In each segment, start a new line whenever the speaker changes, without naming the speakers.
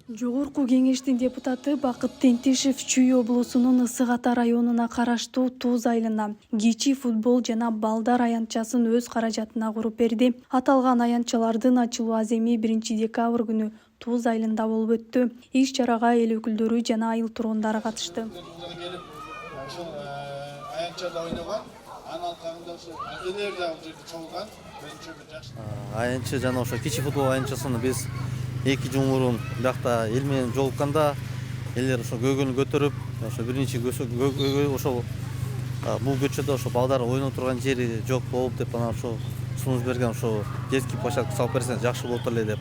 Жогорку кеңештин депутаты Бакыт Тентишев Чүй облусунун Ысык Ата районуна караштуу Туз айылына кичи футбол жана балдар аянтчасын өз каражатына куруп берди. Аталган аянтчалардын ачылуу аземи 1-декабрь күнү Туз айылында болуп өттү. Иш чарага эл өкүлдөрү жана айыл тургундары катышты.
Аянчы жана ошо кичи футбол аянтчасын биз 2 жыл мурун биякта эл менен жолукканда элдер ошо көйгөнү көтөрүп, ошо биринчи көйгөй ошо бул көчөдө ошо балдар ойноп турган жери жок болуп деп анан ошо сунуш берген, ошо детский площадка салып берсең жакшы болот эле деп.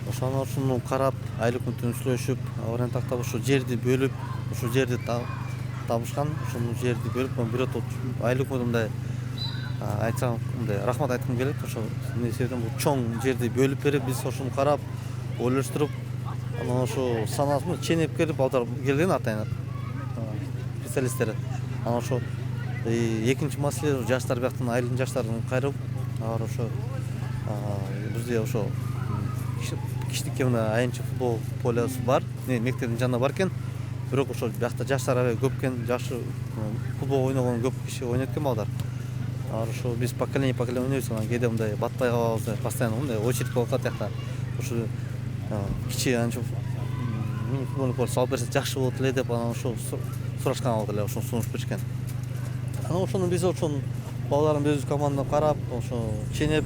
Ошону карап, айыл өкмөтүнөн сүйлөшүп, варианттактап ошо жерди бөлүп, ошо жерди табышкан, ошол жерди бөлүп, бирок айыл өкмөтү мындай айтсам, мындай рахмат айткым келет. Ошо эмне себептен бул чоң жерди бөлүп берип, биз ошону карап, ойлоштуруп, анан ошо санасын ченеп келип, балдар келген атайын специалисттери. Анан ошо экинчи маселе жаштар бияктан айылдын жаштарын кайрылып, алар ошо бизде ошо кичинекей мына аянтча футбол полосу бар, мектептин жанында бар экен. Бирок ошо биякта жаштар аябай көп экен, жакшы футбол ойногон көп киши ойнойт экен балдар. Ошо биз поколение ойнойбуз, анан кээде мындай батпай калабыз, постоянно мындай очередь болуп калат жакта. Ошо кичи анча футбол поле салып берсе жакшы болот эле деп анан ошо сурашкан алды эле, ошону сунуш беришкен. Анан ошону биз ошону балдарын өзүбүз команданы карап, ошо ченеп,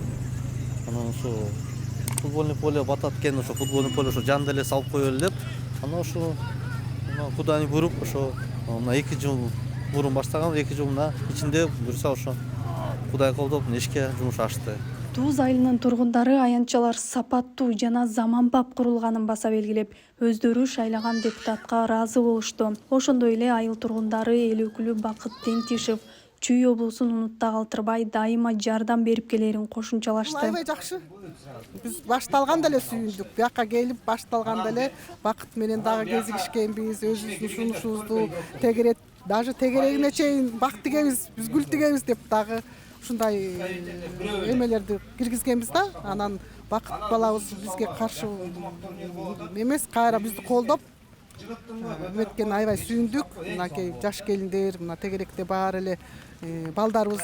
анан ошо футбольный поле батат экен, ошо футбольный поле ошо жанында эле салып коелу деп, анан ошо куданы буруп, ошо мына 2 жыл мурун баштаган, 2 жылдын ичинде буюрса ошо Кудай колдоп ишке жумуш ачты.
Туз айылынын тургундары аянтчалар сапаттуу жана заманбап курулганын баса белгилеп, өздөрү шайлаган депутатка ыраазы болушту. Ошондой эле айыл тургундары эл өкүлү Бакыт Тентишев Чүй облусун унутта калтырбай дайыма жардам берип келерин кошумчалашты.
Аябай жакшы. Биз башталганда эле сүйүндүк. Бияка келип башталганда эле Бакыт менен дагы кезигишкенбиз, өзүбүздүн сунушубузду тегерет, даже тегерегине чейин бак тигебиз, биз гүл тигебиз деп дагы ушундай эмелерди киргизгенбиз да. Анан Бакыт балабыз бизге каршы эмес, кайра бизди колдоп өткөн аябай сүйүндүк. Мынакей жаш келиндер, мына тегеректе баары эле балдарыбыз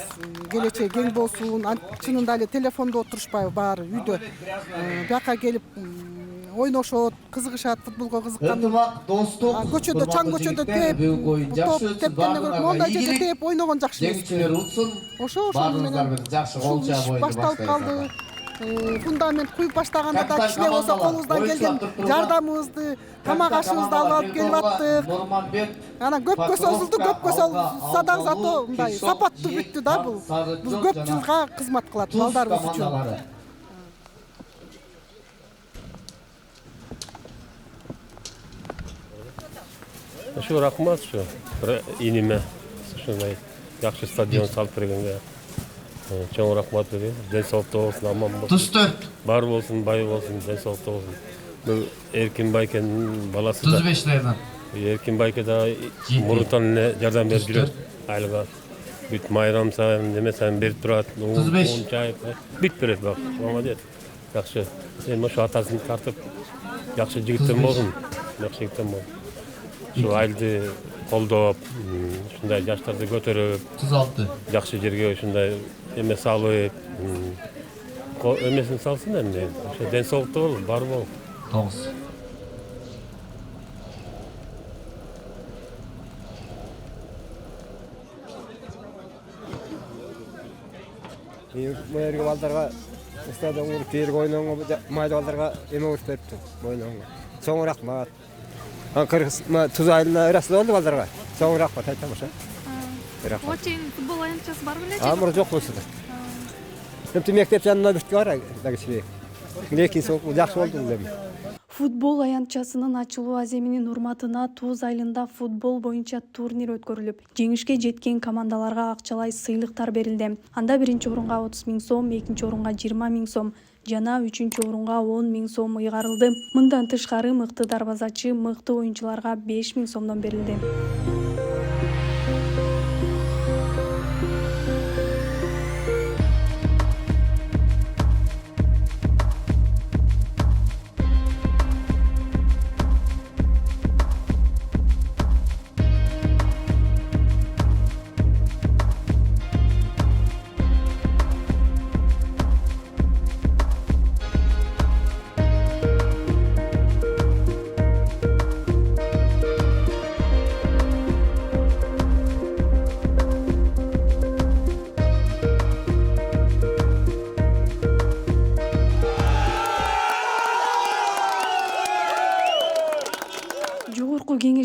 келечеги кең болсун. Чынында эле телефондо отурушпайбы, баары үйдө бияка келип ойношот, кызыгышат, футболго кызыккан. Көчөдө, чаң көчөдө теп, топ тепкенде көрүп, мондай жерде теп ойногон жакшы эмес. Ошону менен жакшы башталып калды. Фундамент куюп баштаганда да кичине болсо колубуздан келген жардамыбызды, тамак ашыбызды алып келип аттык. Анан көпкө созулду, садаг зато мындай сапаттуу бүттү да бул. Бул көп жылга кызмат кылат балдарыбыз үчүн.
Ошо рахмат ушу иниме ушундай жакшы стадион салып бергенге. Чоң рахмат берейин. Ден соолукта болсун, аман болсун. Бар болсун, бай болсун, ден соолукта болсун. Бул Эркин Байкенин баласы да. 35 лайдан. Эркин Байке да мурунтан эле жардам берип жүрөт айылга. Бүт майрам сайын неме сайын берип турат. 35 чай бүт берет бак. Молодец. Жакшы. Эми ошо атасын тартып жакшы жигиттер болсун. Жакшы жигиттер болсун. Şu ayıldı koldoп, şunday yaşlarda götürüp, 36. Жақсы жерге şunday emes salıp, emesini salsın emne. Şu den soğukta ol, бар бол. 9.
Bu yerge baldarga stadion kurup terg oynogонго mayda baldarga eme kurup beripti oynogонго. Çoğun rahmat. Туз айылына ырасы болду балдарга. Чоң рахмат айтам ошо.
Ого чейин футбол аянтчасы бар беле?
Амыр жок болсо да. Эми мектеп жанына бүткө бар дагы. Лекин сол жакшы болду деп.
Футбол аянтчасынын ачылуу аземинин урматына Туз айылында футбол боюнча турнир өткөрүлүп, жеңишке жеткен командаларга акчалай сыйлыктар берилди. Анда 1-орунга 30 000 сом, 2-орунга 20 000 сом жана 3-орунга 10 000 сом ыйгарылды. Мындан тышкары мыкты дарбазачы, мыкты оюнчуларга 5 000 сомдон берилди.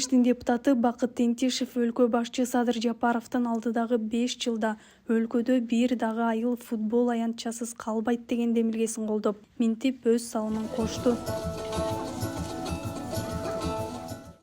кеңештин депутаты Бакыт Тентишев өлкө башчы Садыр Жапаровдун алдыдагы 5 жылда өлкөдө бир дагы айыл футбол аянтчасыз калбайт деген демилгесин колдоп, минтип өз салымын кошту.